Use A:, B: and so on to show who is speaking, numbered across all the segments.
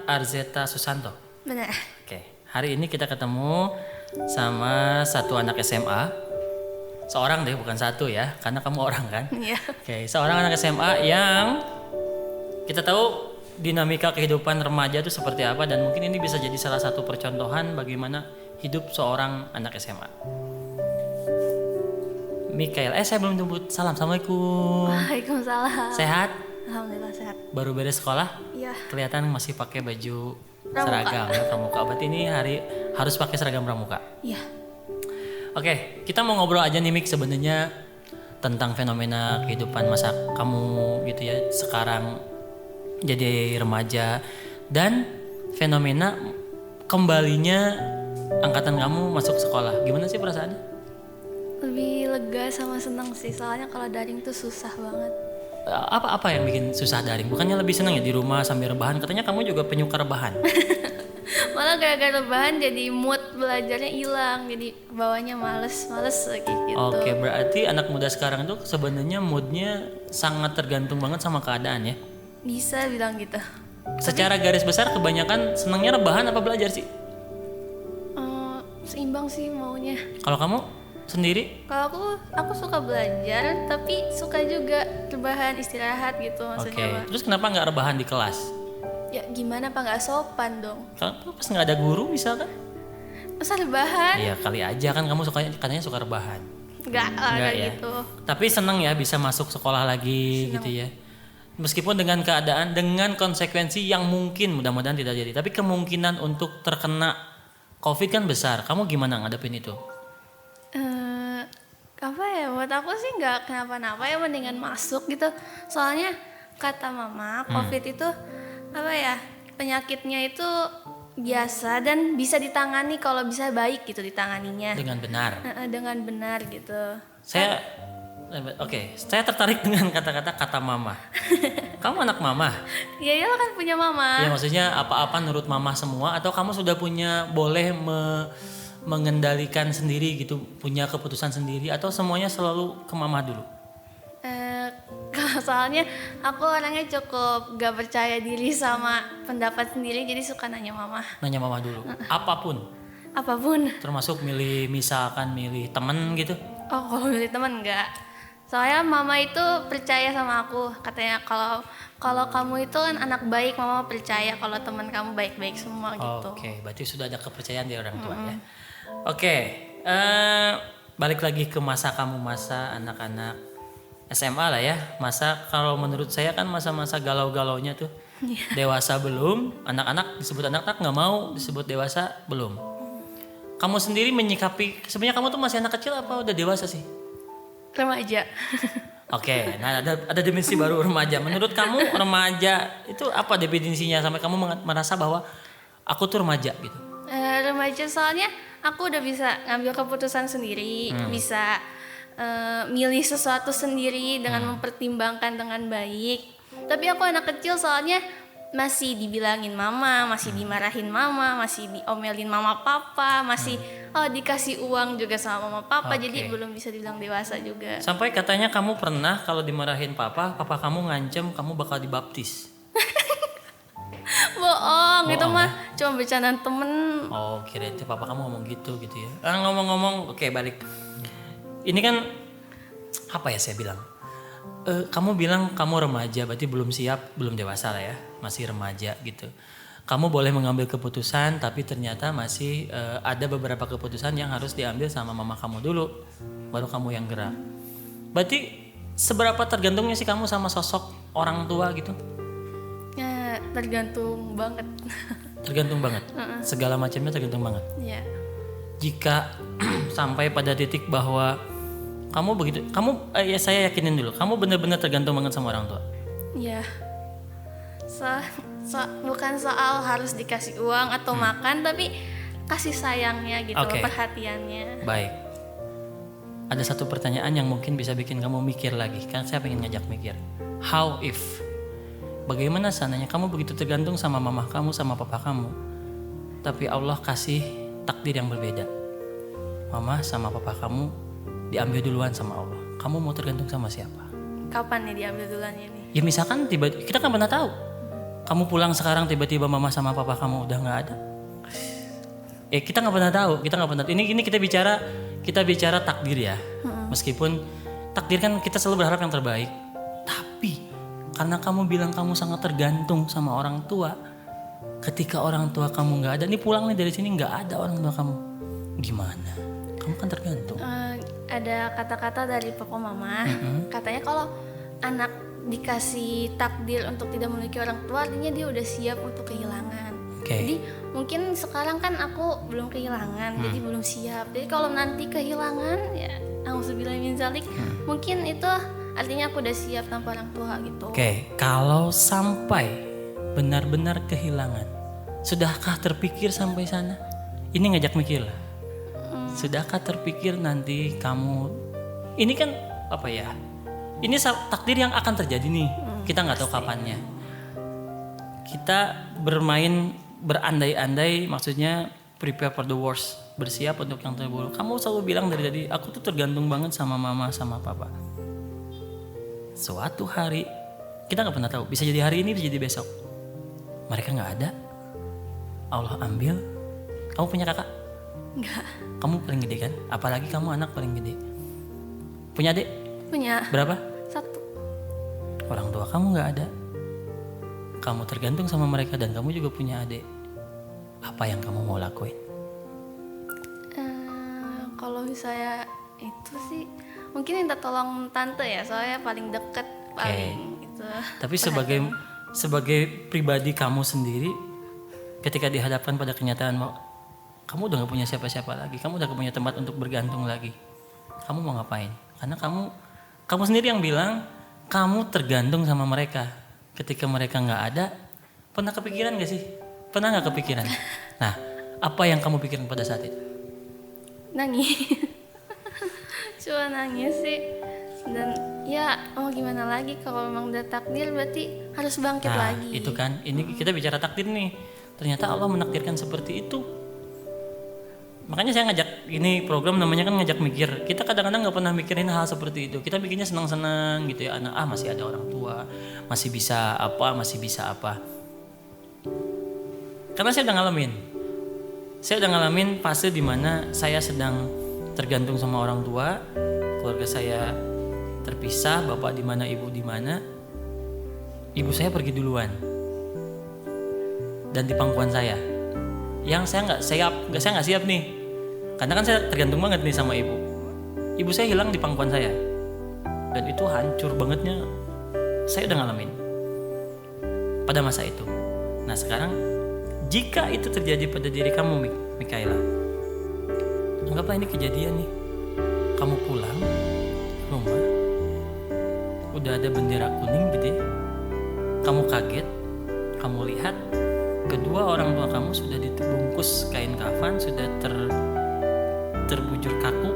A: Arzeta Susanto.
B: Benar.
A: Oke, hari ini kita ketemu sama satu anak SMA. Seorang deh, bukan satu ya, karena kamu orang kan.
B: Iya.
A: Oke, seorang anak SMA yang kita tahu dinamika kehidupan remaja itu seperti apa, dan mungkin ini bisa jadi salah satu percontohan bagaimana hidup seorang anak SMA. Mikael, saya belum jemput salam. Assalamualaikum.
B: Waalaikumsalam.
A: Sehat?
B: Alhamdulillah sehat.
A: Baru beres sekolah?
B: Iya.
A: Kelihatan masih pakai baju
B: Pramuka.
A: seragam ya, pramuka. Berarti ini hari harus pakai seragam pramuka.
B: Iya.
A: Oke, kita mau ngobrol aja nih Mik, sebenarnya tentang fenomena kehidupan masa kamu gitu ya, sekarang jadi remaja, dan fenomena kembalinya angkatan kamu masuk sekolah. Gimana sih perasaannya?
B: Lebih lega sama senang sih, soalnya kalau daring tuh susah banget.
A: Apa yang bikin susah daring? Bukannya lebih senang ya di rumah sambil rebahan? Katanya kamu juga penyuka rebahan.
B: Malah gara-gara rebahan jadi mood belajarnya hilang, jadi bawanya males lagi gitu.
A: Oke, berarti anak muda sekarang tuh sebenarnya moodnya sangat tergantung banget sama keadaan ya.
B: Bisa bilang gitu.
A: Secara garis besar kebanyakan senangnya rebahan apa belajar sih?
B: Seimbang sih maunya.
A: Kalau kamu sendiri?
B: Kalau aku suka belajar, tapi suka juga rebahan, istirahat gitu
A: Oke,
B: maksudnya. Pak.
A: terus kenapa nggak rebahan di kelas?
B: Ya gimana Pak, nggak sopan dong.
A: Kalau pas nggak ada guru misalkan?
B: Masa rebahan?
A: Iya kali aja, kan kamu katanya suka rebahan.
B: Nggak lah
A: Nggak
B: kayak
A: ya?
B: gitu.
A: Tapi senang ya bisa masuk sekolah lagi gitu ya. Meskipun dengan keadaan, dengan konsekuensi yang mungkin mudah-mudahan tidak jadi, tapi kemungkinan untuk terkena COVID kan besar. Kamu gimana ngadepin itu?
B: Apa ya, buat aku sih nggak kenapa-napa ya, mendingan masuk gitu. Soalnya kata mama COVID itu apa ya, penyakitnya itu biasa dan bisa ditangani kalau bisa baik gitu ditanganinya.
A: Dengan benar.
B: Dengan benar gitu.
A: Saya tertarik dengan kata mama. Kamu anak mama?
B: Ya iyalah kan punya mama.
A: Ya maksudnya apa-apa nurut mama semua, atau kamu sudah punya boleh mengendalikan sendiri gitu, punya keputusan sendiri, atau semuanya selalu ke mama dulu?
B: Soalnya aku orangnya cukup gak percaya diri sama pendapat sendiri, jadi suka nanya mama.
A: Nanya mama dulu. Apapun, termasuk misalkan milih temen gitu?
B: Oh, kalau milih teman enggak. Soalnya mama itu percaya sama aku, katanya kalau kamu itu kan anak baik, mama percaya kalau teman kamu baik-baik semua gitu.
A: Oke, berarti sudah ada kepercayaan dari orang tua ya. Oke, balik lagi ke masa kamu, masa anak-anak SMA lah ya. Masa kalau menurut saya kan masa-masa galau-galaunya tuh. Dewasa belum, anak-anak disebut anak-anak nggak mau, disebut dewasa belum. Kamu sendiri menyikapi, sebenarnya kamu tuh masih anak kecil apa udah dewasa sih?
B: Remaja.
A: Oke, nah ada definisi baru remaja. Menurut kamu remaja itu apa definisinya sampai kamu merasa bahwa aku tuh remaja gitu?
B: Remaja soalnya aku udah bisa ngambil keputusan sendiri, bisa milih sesuatu sendiri dengan mempertimbangkan dengan baik. Tapi aku anak kecil soalnya masih dibilangin mama, masih dimarahin mama, masih diomelin mama papa, masih dikasih uang juga sama mama papa. Jadi belum bisa dibilang dewasa juga.
A: Sampai katanya kamu pernah kalau dimarahin papa kamu ngancem kamu bakal dibaptis.
B: Bohong, itu mah
A: ya?
B: cuma bercandaan temen.
A: Oh, kira itu papa kamu ngomong gitu ya. Ngomong-ngomong, oke, balik. Ini kan apa ya saya bilang? Kamu bilang kamu remaja, berarti belum siap, belum dewasa lah ya, masih remaja gitu. Kamu boleh mengambil keputusan, tapi ternyata masih ada beberapa keputusan yang harus diambil sama mama kamu dulu, baru kamu yang gerak. Berarti seberapa tergantungnya sih kamu sama sosok orang tua gitu?
B: Ya, tergantung banget.
A: Tergantung banget. Segala macamnya tergantung banget.
B: Ya.
A: Jika sampai pada titik bahwa saya yakinin dulu, kamu benar-benar tergantung banget sama orang tua.
B: Ya. Bukan soal harus dikasih uang atau makan, tapi kasih sayangnya gitu, perhatiannya.
A: Baik. Ada satu pertanyaan yang mungkin bisa bikin kamu mikir lagi, kan saya pengen ngajak mikir. How if? Bagaimana seandainya kamu begitu tergantung sama mama kamu, sama papa kamu, tapi Allah kasih takdir yang berbeda. Mama sama papa kamu diambil duluan sama Allah. Kamu mau tergantung sama siapa?
B: Kapan nih diambil duluan ini?
A: Ya misalkan kita kan pernah tahu. Kamu pulang sekarang tiba-tiba mama sama papa kamu udah nggak ada. Kita nggak pernah tahu, kita nggak pernah. Ini kita bicara takdir ya. Meskipun takdir kan kita selalu berharap yang terbaik. Tapi karena kamu bilang kamu sangat tergantung sama orang tua, ketika orang tua kamu nggak ada, nih pulang nih dari sini nggak ada orang tua kamu, gimana? Kamu kan tergantung.
B: Ada kata-kata dari papa mama, katanya kalau anak dikasih takdir untuk tidak memiliki orang tua, artinya dia udah siap untuk kehilangan. Jadi mungkin sekarang kan aku belum kehilangan, jadi belum siap. Jadi kalau nanti kehilangan, ya auzubillahi min zalik, mungkin itu artinya aku udah siap tanpa orang tua gitu.
A: Kalau sampai benar-benar kehilangan, sudahkah terpikir sampai sana? Ini ngajak mikir lah. Sudahkah terpikir nanti kamu, ini kan apa ya? Ini takdir yang akan terjadi nih. Kita nggak tahu kapannya. Kita berandai-andai, maksudnya prepare for the worst, bersiap untuk yang terburuk. Kamu selalu bilang dari tadi, aku tuh tergantung banget sama mama sama papa. Suatu hari, kita nggak pernah tahu. Bisa jadi hari ini, bisa jadi besok. Mereka nggak ada. Allah ambil. Kamu punya kakak?
B: Enggak.
A: Kamu paling gede kan? Apalagi kamu anak paling gede. Punya adik?
B: Punya.
A: Berapa?
B: 1.
A: Orang tua kamu nggak ada. Kamu tergantung sama mereka dan kamu juga punya adik. Apa yang kamu mau lakuin?
B: Kalau misalnya itu sih mungkin minta tolong tante ya, soalnya paling deket, paling itu.
A: Tapi sebagai pribadi kamu sendiri, ketika dihadapkan pada kenyataan kamu udah gak punya siapa-siapa lagi, kamu udah gak punya tempat untuk bergantung lagi, kamu mau ngapain? Karena kamu sendiri yang bilang kamu tergantung sama mereka. Ketika mereka nggak ada, pernah kepikiran gak sih? Pernah nggak kepikiran? Nah, apa yang kamu pikirin pada saat itu?
B: Nangis. Cuma nangis sih. Dan ya mau gimana lagi, kalau memang udah takdir berarti harus bangkit lagi.
A: Itu kan, ini kita bicara takdir nih. Ternyata Allah menakdirkan seperti itu. Makanya saya ngajak, ini program namanya kan ngajak mikir. Kita kadang-kadang nggak pernah mikirin hal seperti itu. Kita bikinnya senang-senang gitu ya. Anak masih ada orang tua, masih bisa apa. Karena saya udah ngalamin fase dimana saya sedang tergantung sama orang tua, keluarga saya terpisah, bapak di mana, ibu di mana. Ibu saya pergi duluan dan di pangkuan saya. Yang saya nggak siap nih, karena kan saya tergantung banget nih sama ibu. Ibu saya hilang di pangkuan saya, dan itu hancur bangetnya. Saya udah ngalamin pada masa itu. Nah sekarang, jika itu terjadi pada diri kamu, Mikaela, anggaplah ini kejadian nih. Kamu pulang ke rumah, udah ada bendera kuning gitu ya. Kamu kaget, kamu lihat kedua orang tua kamu sudah dibungkus kain kafan, sudah terbujur kaku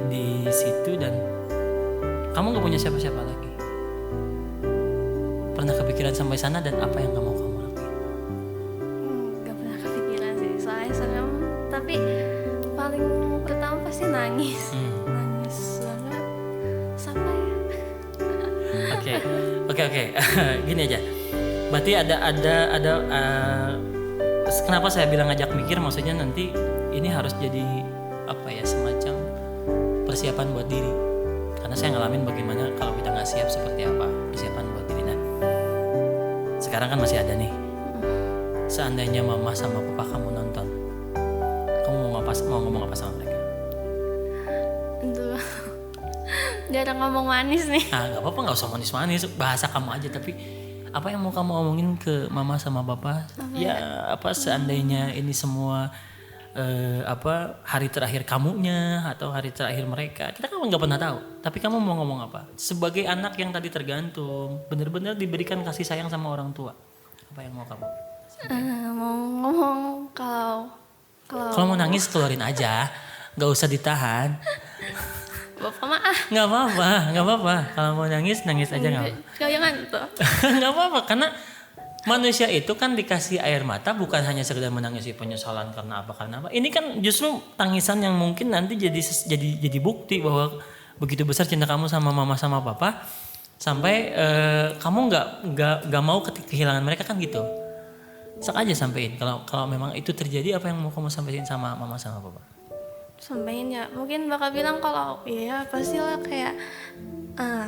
A: di situ, dan kamu gak punya siapa-siapa lagi. Pernah kepikiran sampai sana, dan apa yang kamu lakuin?
B: Gak pernah kepikiran sih, soalnya serem. Tapi paling pertama pasti nangis. Nangis banget sampai
A: Oke. Gini aja. Berarti ada kenapa saya bilang ngajak mikir, maksudnya nanti ini harus jadi apa ya, semacam persiapan buat diri. Karena saya ngalamin bagaimana kalau kita nggak siap seperti apa persiapan buat diri. Nah, sekarang kan masih ada nih. Seandainya mama sama papa kamu nonton, kamu mau ngomong apa sama mereka?
B: Aduh, jarang ngomong manis nih.
A: Nggak apa-apa, nggak usah manis-manis, bahasa kamu aja. Tapi apa yang mau kamu omongin ke mama sama papa? Seandainya ini semua hari terakhir kamunya atau hari terakhir mereka, kita kan nggak pernah tahu. Tapi kamu mau ngomong apa? Sebagai anak yang tadi tergantung, benar-benar diberikan kasih sayang sama orang tua, apa yang mau kamu?
B: Mau ngomong kalau
A: mau nangis keluarin aja, nggak usah ditahan.
B: Bapak mah
A: Nggak apa-apa. Kalau mau nangis aja nggak apa.
B: Jangan tuh.
A: Nggak apa-apa, karena manusia itu kan dikasih air mata bukan hanya sekedar menangisi penyesalan karena apa. Ini kan justru tangisan yang mungkin nanti jadi bukti bahwa begitu besar cinta kamu sama mama sama papa. sampai kamu nggak mau kehilangan mereka kan gitu. Sak aja sampein kalau memang itu terjadi, apa yang mau kamu sampaikan sama mama sama papa?
B: Sampaikan ya, mungkin bakal bilang kalau ya pastilah kayak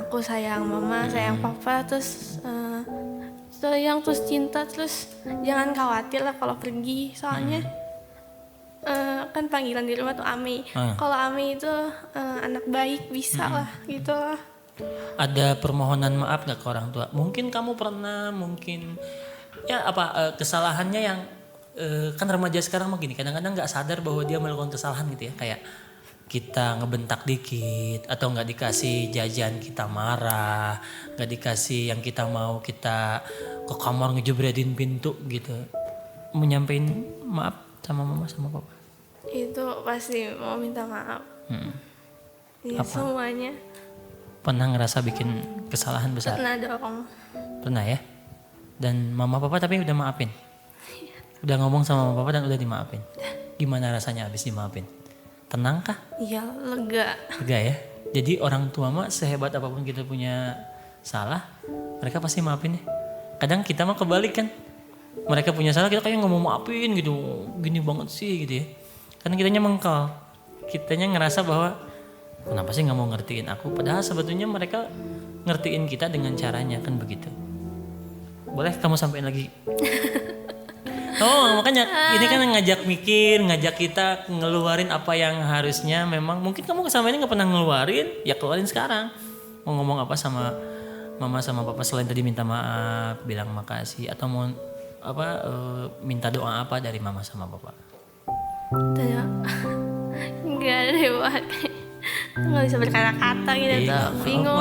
B: aku sayang mama, sayang papa, terus sayang terus cinta, terus jangan khawatir lah kalau pergi, soalnya kan panggilan di rumah tuh Ami. Kalau Ami itu anak baik, bisa lah gitu lah.
A: Ada permohonan maaf nggak ke orang tua? Mungkin kamu pernah, mungkin ya kesalahannya yang kan remaja sekarang mah gini, kadang-kadang nggak sadar bahwa dia melakukan kesalahan gitu ya, kayak kita ngebentak dikit atau nggak dikasih jajan kita marah, nggak dikasih yang kita mau kita ke kamar ngejebretin pintu gitu. Menyampaikan maaf sama mama sama papa?
B: Itu pasti mau minta maaf. Ya, semuanya.
A: Pernah ngerasa bikin kesalahan besar?
B: Pernah dong.
A: Pernah ya? Dan mama papa tapi udah maafin? Udah ngomong sama mama papa dan udah dimaafin? Gimana rasanya abis dimaafin? Tenang kah?
B: Iya, lega.
A: Lega ya? Jadi orang tua mah sehebat apapun kita punya salah, mereka pasti maafin ya. Kadang kita mah kebalik kan, mereka punya salah kita kayak nggak mau maafin gitu, gini banget sih gitu ya. Karena kitanya mengkal, kitanya ngerasa bahwa kenapa sih nggak mau ngertiin aku, padahal sebetulnya mereka ngertiin kita dengan caranya kan begitu. Boleh kamu sampaikan lagi? Oh makanya ini kan ngajak mikir, ngajak kita ngeluarin apa yang harusnya memang mungkin kamu selama ini nggak pernah ngeluarin, ya keluarin sekarang. Mau ngomong apa sama mama sama papa selain tadi minta maaf, bilang makasih, atau mau minta doa apa dari mama sama papa?
B: Tanya, nggak ada deh buat, nggak bisa berkata-kata gitu tuh, bingung.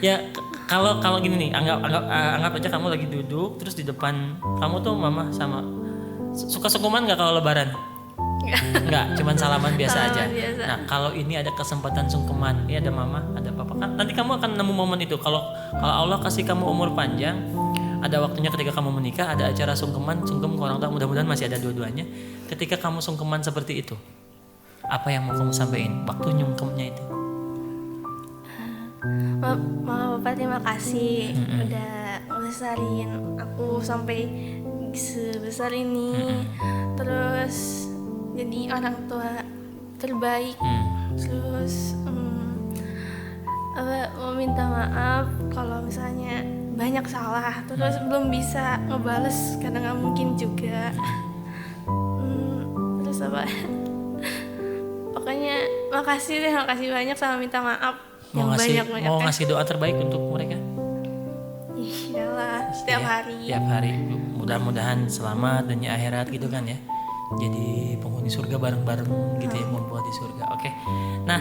A: Ya kalau gini nih, anggap aja kamu lagi duduk, terus di depan kamu tuh mama sama suka sungkeman nggak kalau lebaran? Nggak, cuman salaman biasa aja.
B: Biasa.
A: Nah kalau ini ada kesempatan sungkeman, ini ada mama, ada papa kan, nanti kamu akan nemu momen itu. Kalau Allah kasih kamu umur panjang, ada waktunya ketika kamu menikah, ada acara sungkem ke orang tua, mudah-mudahan masih ada dua-duanya. Ketika kamu sungkeman seperti itu, apa yang mau kamu sampaikan waktu nyungkemnya itu?
B: Mama papa terima kasih udah ngebesarin aku sampai sebesar ini, terus jadi orang tua terbaik. Terus mau minta maaf kalau misalnya banyak salah, terus belum bisa ngebales karena nggak mungkin juga. Terus apa? Pokoknya makasih banyak sama minta maaf.
A: Mau ngasih doa terbaik untuk mereka?
B: Iyalah, setiap hari.
A: Tiap hari. Mudah-mudahan selamat dunia akhirat gitu kan ya. Jadi penghuni surga bareng-bareng gitu ya, membuat di surga. Oke. Nah,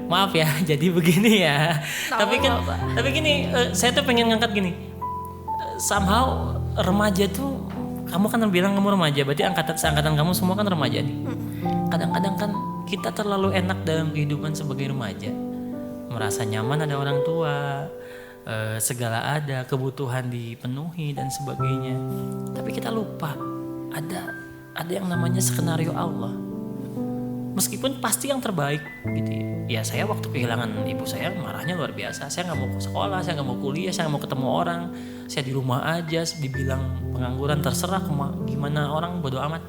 A: maaf ya, jadi begini ya. Tapi gini, saya tuh pengen ngangkat gini. Somehow remaja tuh, kamu kan bilang kamu remaja, berarti seangkatan kamu semua kan remaja nih. Kadang-kadang kan kita terlalu enak dalam kehidupan sebagai remaja, merasa nyaman ada orang tua, segala ada, kebutuhan dipenuhi dan sebagainya. Tapi kita lupa ada yang namanya skenario Allah. Meskipun pasti yang terbaik gitu ya. Ya saya waktu kehilangan ibu saya marahnya luar biasa. Saya nggak mau sekolah, saya nggak mau kuliah, saya nggak mau ketemu orang. Saya di rumah aja, dibilang pengangguran terserah gimana orang, bodo amat.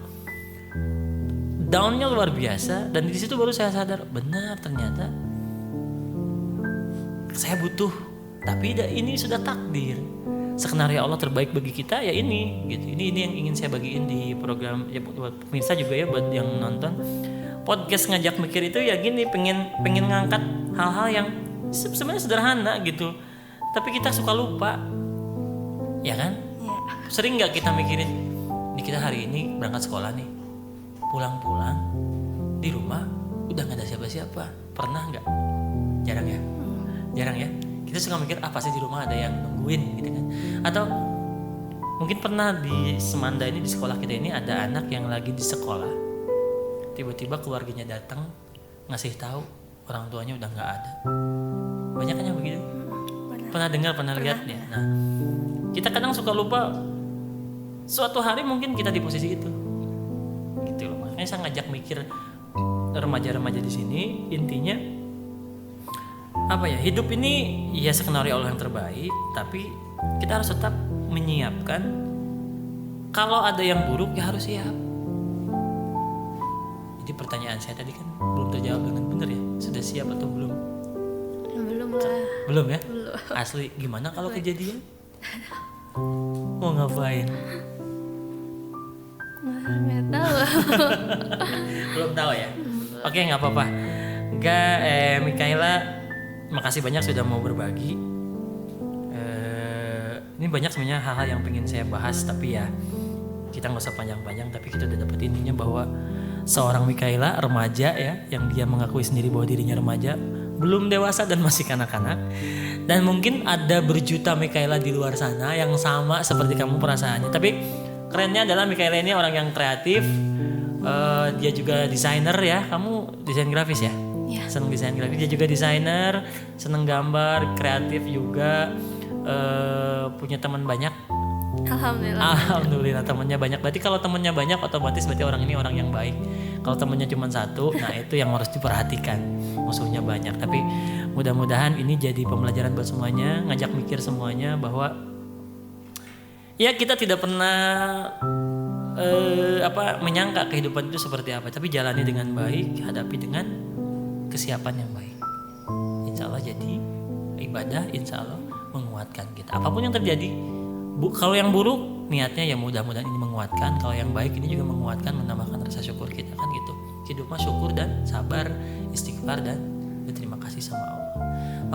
A: Downnya luar biasa, dan di situ baru saya sadar benar ternyata saya butuh, tapi ini sudah takdir. Skenario Allah terbaik bagi kita ya ini gitu. Ini yang ingin saya bagiin di program ya, buat pemirsa juga ya, buat yang nonton podcast ngajak mikir itu ya gini, pengen ngangkat hal-hal yang sebenarnya sederhana gitu, tapi kita suka lupa ya kan. Sering nggak kita mikirin nih, kita hari ini berangkat sekolah nih, pulang-pulang di rumah udah nggak ada siapa-siapa. Pernah nggak? Jarang ya. Kita suka mikir apa sih di rumah ada yang nungguin gitu kan. Atau mungkin pernah di Semanda ini, di sekolah kita ini ada anak yang lagi di sekolah, tiba-tiba keluarganya datang ngasih tahu orang tuanya udah nggak ada. Banyak kan yang begitu? Pernah dengar, pernah lihat ya. Nah, kita kadang suka lupa suatu hari mungkin kita di posisi itu. Gitu loh. Makanya saya ngajak mikir remaja-remaja di sini, intinya apa ya, hidup ini ya skenario Allah yang terbaik, tapi kita harus tetap menyiapkan. Kalau ada yang buruk ya harus siap. Jadi pertanyaan saya tadi kan belum terjawab dengan benar ya. Sudah siap atau belum?
B: Belum lah.
A: Belum ya?
B: Belum.
A: Asli gimana kalau kejadian? Mau ngapain?
B: Nggak tahu.
A: Belum tahu ya? Oke, nggak apa-apa. Enggak, Mikaela, makasih banyak sudah mau berbagi. Ini banyak sebenarnya hal-hal yang pengen saya bahas, tapi ya kita nggak usah panjang-panjang. Tapi kita udah dapet intinya bahwa seorang Mikaela remaja ya, yang dia mengakui sendiri bahwa dirinya remaja, belum dewasa dan masih kanak-kanak. Dan mungkin ada berjuta Mikaela di luar sana yang sama seperti kamu perasaannya. Tapi kerennya adalah Mikaela ini orang yang kreatif. Dia juga desainer ya. Kamu desain grafis ya?
B: Iya.
A: Seneng desain grafis. Dia juga desainer, seneng gambar, kreatif juga. Punya teman banyak. Alhamdulillah temannya banyak. Berarti kalau temannya banyak otomatis berarti orang ini orang yang baik. Kalau temannya cuma satu, nah itu yang harus diperhatikan. Musuhnya banyak. Tapi mudah-mudahan ini jadi pembelajaran buat semuanya, ngajak mikir semuanya bahwa ya kita tidak pernah menyangka kehidupan itu seperti apa. Tapi jalani dengan baik, hadapi dengan kesiapan yang baik. Insya Allah jadi ibadah, insya Allah menguatkan kita. Apapun yang terjadi. Kalau yang buruk niatnya ya mudah-mudahan ini menguatkan. Kalau yang baik ini juga menguatkan, menambahkan rasa syukur kita kan gitu. Hidup mah syukur dan sabar, istighfar dan berterima kasih sama Allah.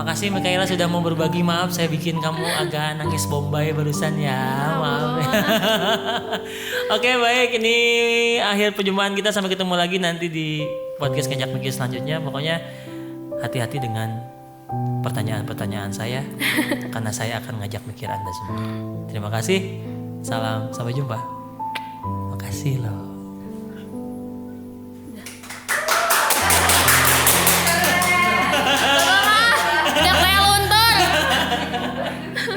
A: Makasih Mikaela sudah mau berbagi. Maaf saya bikin kamu agak nangis bombay barusan ya. Maaf. Oke, baik, ini akhir perjumpaan kita. Sampai ketemu lagi nanti di podcast Ngajak Mikir selanjutnya. Pokoknya hati-hati dengan pertanyaan-pertanyaan saya karena saya akan ngajak mikir Anda semua. Terima kasih. Salam, sampai jumpa. Makasih loh.